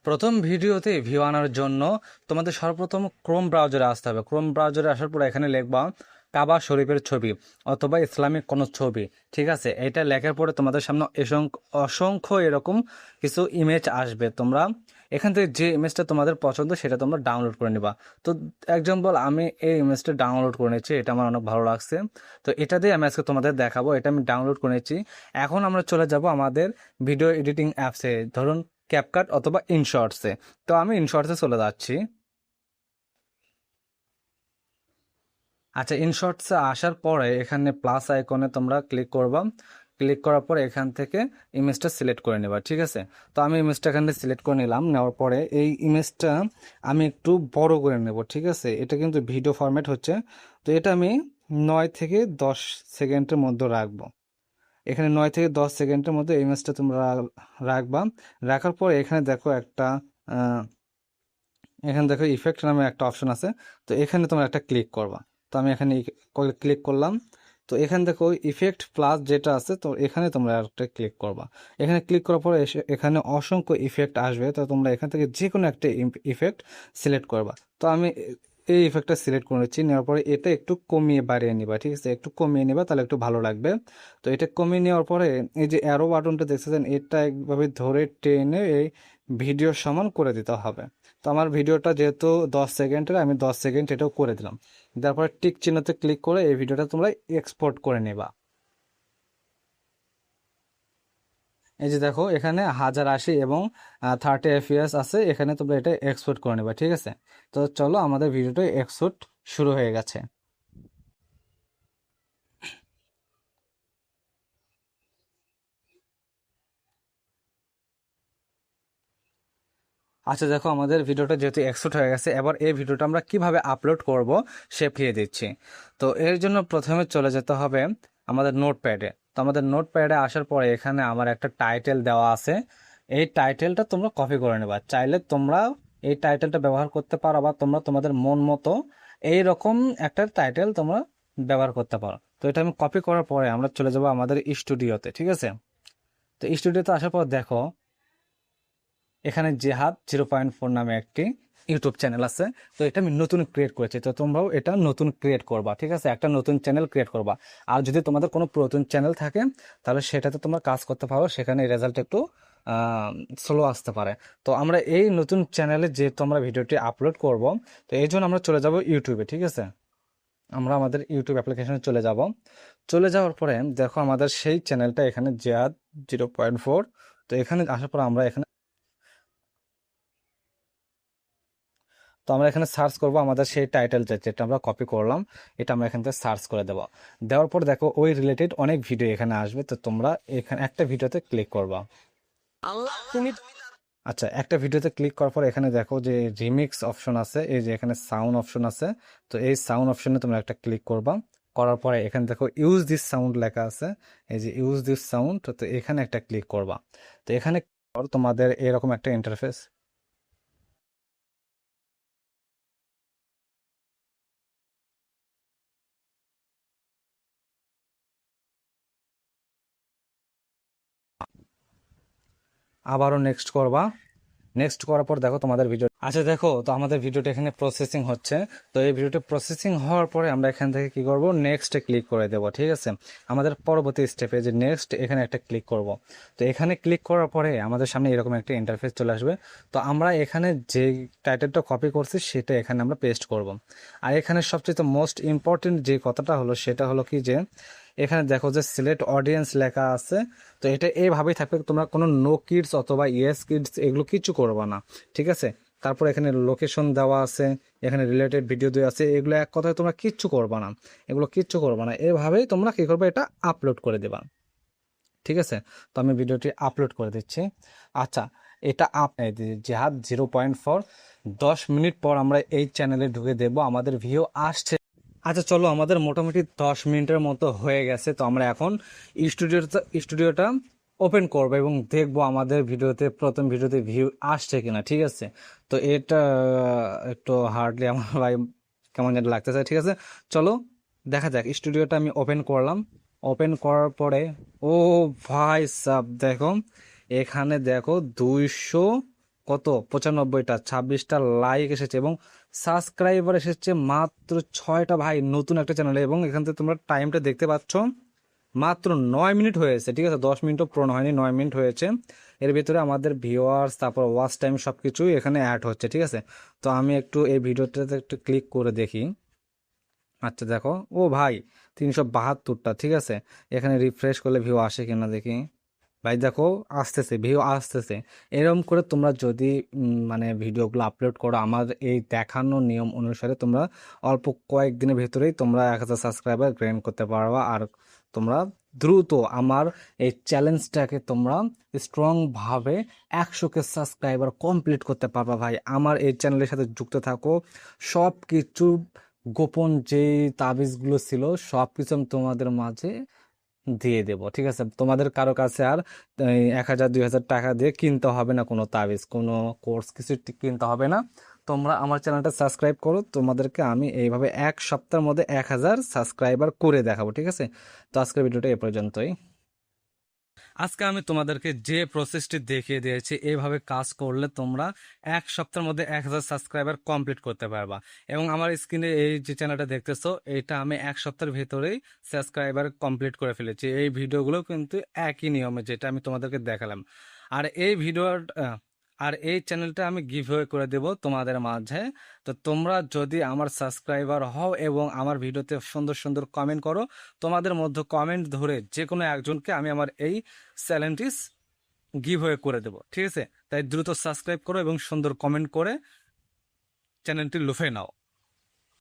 প্রথম ভিডিওতে ভিউ আনার জন্য তোমাদের সর্বপ্রথম ক্রোম ব্রাউজারে আসতে হবে। ক্রোম ব্রাউজারে আসার পর এখানে লিখবা কাবা শরীফের ছবি অথবা ইসলামিক কোনো ছবি। ঠিক আছে, এটা লেখার পরে তোমাদের সামনে অসংখ্য এরকম কিছু ইমেজ আসবে। তোমরা এখান থেকে যে ইমেজটা তোমাদের পছন্দ সেটা তোমরা ডাউনলোড করে নিবা। তো এক্সাম্পল আমি এই ইমেজটা ডাউনলোড করে নিচ্ছি, এটা আমার অনেক ভালো লাগছে। তো এটা দিয়ে আমি আজকে তোমাদের দেখাবো। এটা আমি ডাউনলোড করে নিচ্ছি। এখন আমরা চলে যাব আমাদের ভিডিও এডিটিং অ্যাপসে, ধরুন ক্যাপকাট অথবা ইনশর্টসে। তো আমি ইনশর্টসে চলে যাচ্ছি। আচ্ছা, ইনশর্টসে আসার পরে এখানে প্লাস আইকনে তোমরা ক্লিক করবা। ক্লিক করার পরে এখান থেকে ইমেজটা সিলেক্ট করে নেবা। ঠিক আছে, তো আমি ইমেজটা এখানে সিলেক্ট করে নিলাম। নেওয়ার পরে এই ইমেজটা আমি একটু বড় করে নেব। ঠিক আছে, এটা কিন্তু ভিডিও ফরম্যাট হচ্ছে, তো এটা আমি 9 থেকে 10 সেকেন্ডের মধ্যে রাখবো। এখানে 9 থেকে 10 সেকেন্ডের মধ্যে ইমেজটা তোমরা রাখবা। রাখার পর এখানে দেখো এখানে দেখো ইফেক্ট নামে একটা অপশন আছে। তো এখানে তোমরা একটা ক্লিক করবা। তো আমি এখানে ক্লিক করলাম। তো এখানে দেখো ইফেক্ট প্লাস যেটা আছে, তো এখানে তোমরা একটা ক্লিক করবা। এখানে ক্লিক করার পরে এখানে অসংখ্য ইফেক্ট আসবে। তো তোমরা এখান থেকে যে কোনো একটা ইফেক্ট সিলেক্ট করবা। তো আমি এই ইফেক্টটা সিলেক্ট করে নিচ্ছি। নেওয়ার পরে এটা একটু কমিয়ে বাড়িয়ে নিবা। ঠিক আছে, একটু কমিয়ে নিবা, তাহলে একটু ভালো লাগবে। তো এটা কমিয়ে নেওয়ার পরে এই যে অ্যারো বাটনটা দেখতেছেন, এটা একভাবে ধরে টেনে এই ভিডিওর সমান করে দিতে হবে। তো আমার ভিডিওটা যেহেতু 10 সেকেন্ডের, আমি 10 সেকেন্ড এটাও করে দিলাম। তারপরে টিক চিহ্নতে ক্লিক করে এই ভিডিওটা তোমরা এক্সপোর্ট করে নেবা। এই যে দেখো এখানে 1080 এবং 30 FPS আছে, এখানে তোমরা এটা এক্সপোর্ট করে নেবা। ঠিক আছে, তো চলো আমাদের ভিডিওটা এক্সপোর্ট শুরু হয়ে গেছে। আচ্ছা দেখো, আমাদের ভিডিওটা যেহেতু এক্সপোর্ট হয়ে গেছে, এবার এই ভিডিওটা আমরা কিভাবে আপলোড করব সে ফিরিয়ে দিচ্ছি। তো এর জন্য প্রথমে চলে যেতে হবে আমাদের নোটপ্যাডে। তো আমাদের নোটপ্যাডে আসার পরে এখানে আমার একটা টাইটেল দেওয়া আছে। এই টাইটেলটা তোমরা কপি করে নেবা। চাইলে তোমরা এই টাইটেলটা ব্যবহার করতে পারো, বা তোমরা তোমাদের মন মতো এইরকম একটা টাইটেল তোমরা ব্যবহার করতে পারো। তো এটা আমি কপি করার পরে আমরা চলে যাব আমাদের স্টুডিওতে। ঠিক আছে, তো স্টুডিওতে আসার পর দেখো এখানে জেহাদ 0.4 নামে একটি ইউটিউব চ্যানেল আছে। তো এটা আমি নতুন ক্রিয়েট করেছি, তো তোমরাও এটা নতুন ক্রিয়েট করবা। ঠিক আছে, একটা নতুন চ্যানেল ক্রিয়েট করবা। আর যদি তোমাদের কোনো পুরাতন চ্যানেল থাকে তাহলে সেটাতে তোমরা কাজ করতে পারো, সেখানে রেজাল্ট একটু স্লো আসতে পারে। তো আমরা এই নতুন চ্যানেলে যেহেতু আমরা ভিডিওটি আপলোড করব, তো এই জন্য আমরা চলে যাব ইউটিউবে। ঠিক আছে, আমরা আমাদের ইউটিউব অ্যাপ্লিকেশনে চলে যাব। চলে যাওয়ার পরে দেখো আমাদের সেই চ্যানেলটা এখানে জেহাদ 0.4। তো এখানে আসার পর আমরা এখানে তো আমরা এখানে সার্চ করব আমাদের সেই টাইটেল যেটা আমরা কপি করলাম, এটা আমরা এখান থেকে সার্চ করে দেবো। দেওয়ার পর দেখো ওই রিলেটেড অনেক ভিডিও এখানে আসবে। তো তোমরা এখানে একটা ভিডিওতে ক্লিক করবা। আচ্ছা, একটা ভিডিওতে ক্লিক করার পর এখানে দেখো যে রিমিক্স অপশন আছে, এই যে এখানে সাউন্ড অপশন আছে। তো এই সাউন্ড অপশনে তোমরা একটা ক্লিক করবা। করার পরে এখানে দেখো ইউজ দিস সাউন্ড লেখা আছে, এই যে ইউজ দিস সাউন্ড। তো এখানে একটা ক্লিক করবা। তো এখানে তোমাদের এরকম একটা ইন্টারফেস আবারও নেক্সট করবা। নেক্সট করার পর দেখো তোমাদের ভিডিও, আচ্ছা দেখো, তো আমাদের ভিডিওটা এখানে প্রসেসিং হচ্ছে। তো এই ভিডিওটা প্রসেসিং হওয়ার পরে আমরা এখান থেকে কি করব, নেক্সটে ক্লিক করে দেব। ঠিক আছে, আমাদের পরবর্তী স্টেপে যে নেক্সট, এখানে একটা ক্লিক করব। তো এখানে ক্লিক করার পরে আমাদের সামনে এরকম একটা ইন্টারফেস চলে আসবে। তো আমরা এখানে যে টাইটেলটা কপি করছি সেটা এখানে আমরা পেস্ট করব। আর এখানে সবচেয়ে মোস্ট ইম্পর্টেন্ট যে কথাটা হলো সেটা হলো কি, যে এখানে দেখো যে সিলেক্ট অডিয়েন্স লেখা আছে। তো এটা এইভাবেই থাকবে, তোমরা কোনো নো কিডস অথবা ইয়েস কিডস এগুলো কিছু করবে না। ঠিক আছে, তারপর এখানে লোকেশন দেওয়া আছে, এখানে রিলেটেড ভিডিও দেওয়া আছে। এগুলো এক কথায় তোমরা কিচ্ছু করবে না, এগুলো কিচ্ছু করবে না। এভাবেই তোমরা কি করবে, এটা আপলোড করে দেবা। ঠিক আছে, তো আমি ভিডিওটি আপলোড করে দিচ্ছি। আচ্ছা, এটা জেহাদ 0.4 10 মিনিট পর আমরা এই চ্যানেলে ঢুকে দেব, আমাদের ভিউ আসছে। আচ্ছা চলো, আমাদের মোটামুটি 10 মিনিটের মতো হয়ে গেছে। তো আমরা এখন স্টুডিওটা ওপেন করবো এবং দেখবো আমাদের ভিডিওতে, প্রথম ভিডিওতে ভিউ আসছে কিনা। ঠিক আছে, তো এটা একটু হার্ডলি আমার ভাই কেমন যেন লাগতেছে। ঠিক আছে, চলো দেখা যাক। স্টুডিওটা আমি ওপেন করলাম। ওপেন করার পরে ও ভাই সাব দেখো, এখানে দেখো কত 95টা, 26টা লাইক এসেছে এবং সাবস্ক্রাইবার এসেছে মাত্র 6টা ভাই, নতুন একটা চ্যানেলে। এবং এখান থেকে তোমরা টাইমটা দেখতে পাচ্ছ, মাত্র 9 মিনিট হয়েছে, ঠিক আছে, 10 মিনিটও পূর্ণ হয়নি, 9 মিনিট হয়েছে। এর ভিতরে আমাদের ভিউয়ার্স, তারপর ওয়াচ টাইম সব কিছুই এখানে অ্যাড হচ্ছে, ঠিক আছে। তো আমি একটু এই ভিডিওটাতে একটু ক্লিক করে দেখি। আচ্ছা দেখো, ও ভাই 372টা, ঠিক আছে। এখানে রিফ্রেশ করলে ভিউ আসে কিনা দেখি। ভাই দেখো, আসতেছে, ভিউ আসতেছে। এরকম করে তোমরা যদি মানে ভিডিওগুলো আপলোড করো আমার এই দেখানো নিয়ম অনুসারে, তোমরা অল্প কয়েকদিনের ভেতরেই তোমরা 1000 সাবস্ক্রাইবার গেইন করতে পারবা। আর তোমরা দ্রুত আমার এই চ্যালেঞ্জটাকে তোমরা স্ট্রং ভাবে 100কে সাবস্ক্রাইবার কমপ্লিট করতে পারবা। ভাই আমার এই চ্যানেলের সাথে যুক্ত থাকো, সব কিছু গোপন যে তাবিজগুলো ছিল সব কিছু আমি তোমাদের মাঝে দিয়ে দেবো, ঠিক আছে। তোমাদের কারো কাছে আর 1000 2000 টাকা দিয়ে কিনতে হবে না কোনো তাবিজ, কোনো কোর্স কিছু কিনতে হবে না। তোমরা আমার চ্যানেলটা সাবস্ক্রাইব করো, তোমাদেরকে আমি এইভাবে 1 সপ্তাহের মধ্যে 1000 সাবস্ক্রাইবার করে দেখাবো, ঠিক আছে। তো আজকের ভিডিওটা এ পর্যন্তই। আজকে আমি তোমাদেরকে যে প্রসেসটি দেখিয়ে দিয়েছি, এইভাবে কাজ করলে তোমরা 1 সপ্তাহের মধ্যে 1000 সাবস্ক্রাইবার কমপ্লিট করতে পারবা। এবং আমার স্ক্রিনে এই যে চ্যানেলটা দেখতেছো, এটা আমি 1 সপ্তাহের ভেতরেই সাবস্ক্রাইবার কমপ্লিট করে ফেলেছি। এই ভিডিওগুলো কিন্তু একই নিয়মে যেটা আমি তোমাদেরকে দেখালাম। আর এই আর এই চ্যানেলটা আমি গিভওয়ে করে দেব তোমাদের মাঝে। তো তোমরা যদি আমার সাবস্ক্রাইবার হও এবং আমার ভিডিওতে সুন্দর সুন্দর কমেন্ট করো, তোমাদের মধ্যে কমেন্ট ধরে যে কোনো একজনকে আমি আমার এই চ্যালেঞ্জটি গিভওয়ে করে দেব, ঠিক আছে। তাই দ্রুত সাবস্ক্রাইব করো এবং সুন্দর কমেন্ট করে চ্যানেলটি লুফে নাও।